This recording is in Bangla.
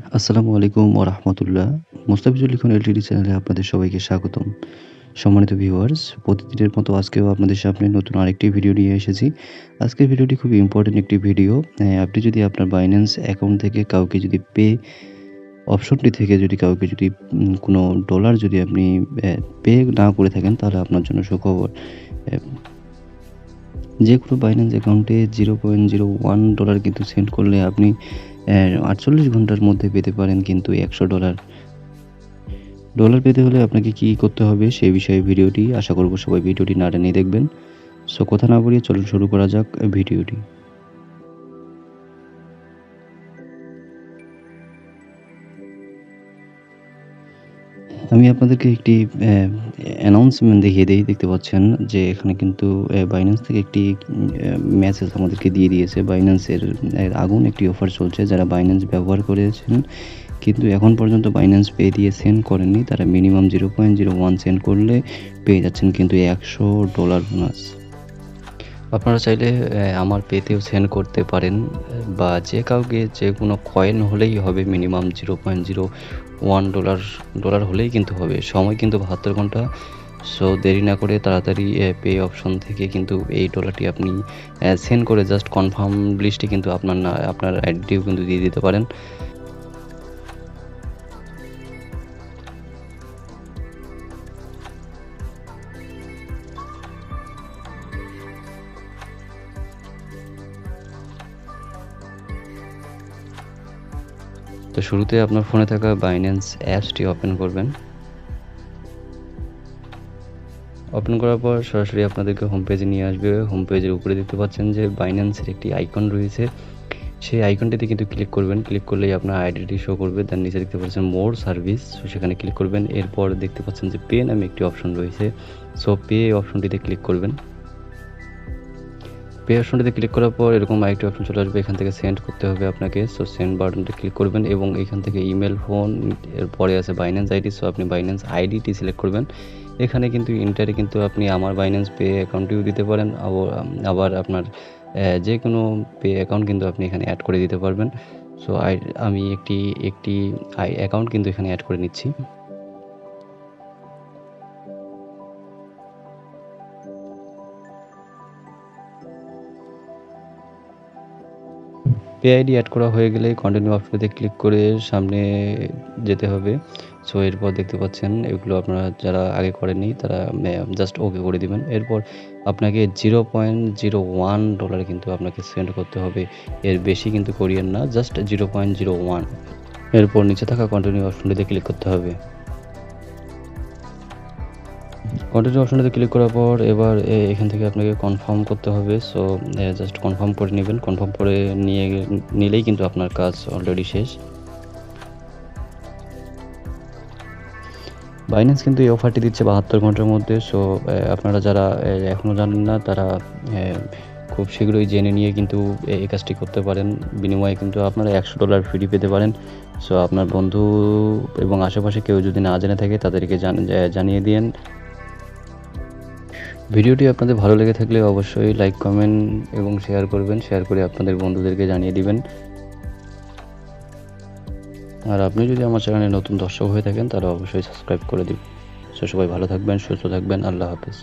আসসালামু আলাইকুম ওয়া রাহমাতুল্লাহ। মোস্তাফিজুর লিখন এলটিডি চ্যানেলে আপনাদের সবাইকে স্বাগতম। সম্মানিত ভিউয়ার্স, প্রতিদিনের মতো আজকেও আপনাদের সামনে নতুন আরেকটি ভিডিও নিয়ে এসেছি। আজকের ভিডিওটি খুবই ইম্পোর্টেন্ট একটি ভিডিও। আপনি যদি আপনার Binance অ্যাকাউন্ট থেকে কাউকে যদি অপশনটি থেকে যদি কাউকে যদি কোনো ডলার যদি আপনি পে না করে থাকেন, তাহলে আপনার জন্য সুখবর। অ্যা যেকোনো Binance অ্যাকাউন্টে $0.01 কিন্তু সেন্ড করলে আপনি ৪৮ ঘন্টার মধ্যে পেতে পারেন কিন্তু $১০০। ডলার পেতে হলে আপনাকে কি করতে হবে সেই বিষয়ে ভিডিওটি, আশা করব সবাই ভিডিওটি না টেনে দেখবেন। সো কথা না বাড়িয়ে চলুন শুরু করা যাক ভিডিওটি। আমি আপনাদেরকে একটি অ্যানাউন্সমেন্ট দেখিয়ে দেই। দেখতে পাচ্ছেন যে এখানে কিন্তু Binance থেকে একটি মেসেজ আমাদেরকে দিয়ে দিয়েছে। Binance এর আগুন একটি অফার চলছে। যারা Binance ব্যবহার করেছেন কিন্তু এখন পর্যন্ত Binance Pay দিয়ে সেন্ড করেননি, তারা মিনিমাম 0.01 সেন্ড করলে পেয়ে যাচ্ছেন কিন্তু $100 বোনাস। আপনারা চাইলে আমার পেতেও সেন্ড করতে পারেন বা যে কাউকে যেকোনো কয়েন হলেই হবে, মিনিমাম $0.01 হলেই কিন্তু হবে। সময় কিন্তু ৭২ ঘন্টা। সো দেরি না করে তাড়াতাড়ি পে অপশন থেকে কিন্তু এই ডলারটি আপনি সেন্ড করে জাস্ট কনফার্ম লিস্টে কিন্তু আপনার আইডিটিও কিন্তু দিয়ে দিতে পারেন। তো শুরুতে আপনার ফোনে থাকা Binance অ্যাপসটি ওপেন করবেন। ওপেন করার পর সরাসরি আপনাদেরকে হোম পেজে নিয়ে আসবে। হোম পেজের উপরে দেখতে পাচ্ছেন যে Binance এর একটি আইকন রয়েছে। সেই আইকনটিতে কিন্তু ক্লিক করবেন। ক্লিক করলেই আপনার আইডিটি শো করবে। দেন নিচে দেখতে পাচ্ছেন মোর সার্ভিস, সো সেখানে ক্লিক করবেন। এরপর দেখতে পাচ্ছেন যে পে নামে একটি অপশন রয়েছে। সো পে অপশনটিতে ক্লিক করবেন। পে অপশনটিতে ক্লিক করার পর এরকম আরেকটি অপশন চলে আসবে। এখান থেকে সেন্ড করতে হবে আপনাকে। সো সেন্ড বাটনটি ক্লিক করবেন এবং এখান থেকে ইমেল, ফোন, এরপরে আছে Binance আইডি। সো আপনি Binance আইডিটি সিলেক্ট করবেন। এখানে কিন্তু ইন্টারে কিন্তু আপনি আমার Binance পে অ্যাকাউন্টটিও দিতে পারেন। আবার আপনার যেকোনো পে অ্যাকাউন্ট কিন্তু আপনি এখানে অ্যাড করে দিতে পারবেন। সো আমি একটি অ্যাকাউন্ট কিন্তু এখানে অ্যাড করে নিচ্ছি। পে আইডি অ্যাড করা হয়ে গেলে কন্টিনিউ অপশনটিতে ক্লিক করে সামনে যেতে হবে। সো এরপর দেখতে পাচ্ছেন এগুলো আপনারা যারা আগে করেননি তারা জাস্ট ওকে করে দিবেন। এরপর আপনাকে $0.01 কিন্তু আপনাকে সেন্ড করতে হবে। এর বেশি কিন্তু করিয়েন না, জাস্ট 0.01। এরপর নিচে থাকা কন্টিনিউ অপশনটিতে ক্লিক করতে হবে। কন্টিনিউ অপশনটিতে ক্লিক করার পর এবার এখান থেকে আপনাকে কনফার্ম করতে হবে। সো জাস্ট কনফার্ম করে নেবেন। কনফার্ম করে নিলেই কিন্তু আপনার কাজ অলরেডি শেষ। Binance কিন্তু এই অফারটি দিচ্ছে ৭২ ঘন্টার মধ্যে। সো আপনারা যারা এখনও জানেন না তারা খুব শীঘ্রই জেনে নিয়ে কিন্তু এই কাজটি করতে পারেন। বিনিময়ে কিন্তু আপনারা $100 ফ্রি পেতে পারেন। সো আপনার বন্ধু এবং আশেপাশে কেউ যদি না জেনে থাকে তাদেরকে জানিয়ে দিয়েন। ভিডিওটি আপনাদের ভালো লেগে থাকলে অবশ্যই লাইক, কমেন্ট এবং শেয়ার করবেন। শেয়ার করে আপনাদের বন্ধুদেরকে জানিয়ে দিবেন। আর আপনি যদি আমার চ্যানেলে নতুন দর্শক হয়ে থাকেন তাহলে অবশ্যই সাবস্ক্রাইব করে দিবেন। সো সবাই ভালো থাকবেন, সুস্থ থাকবেন। আল্লাহ হাফেজ।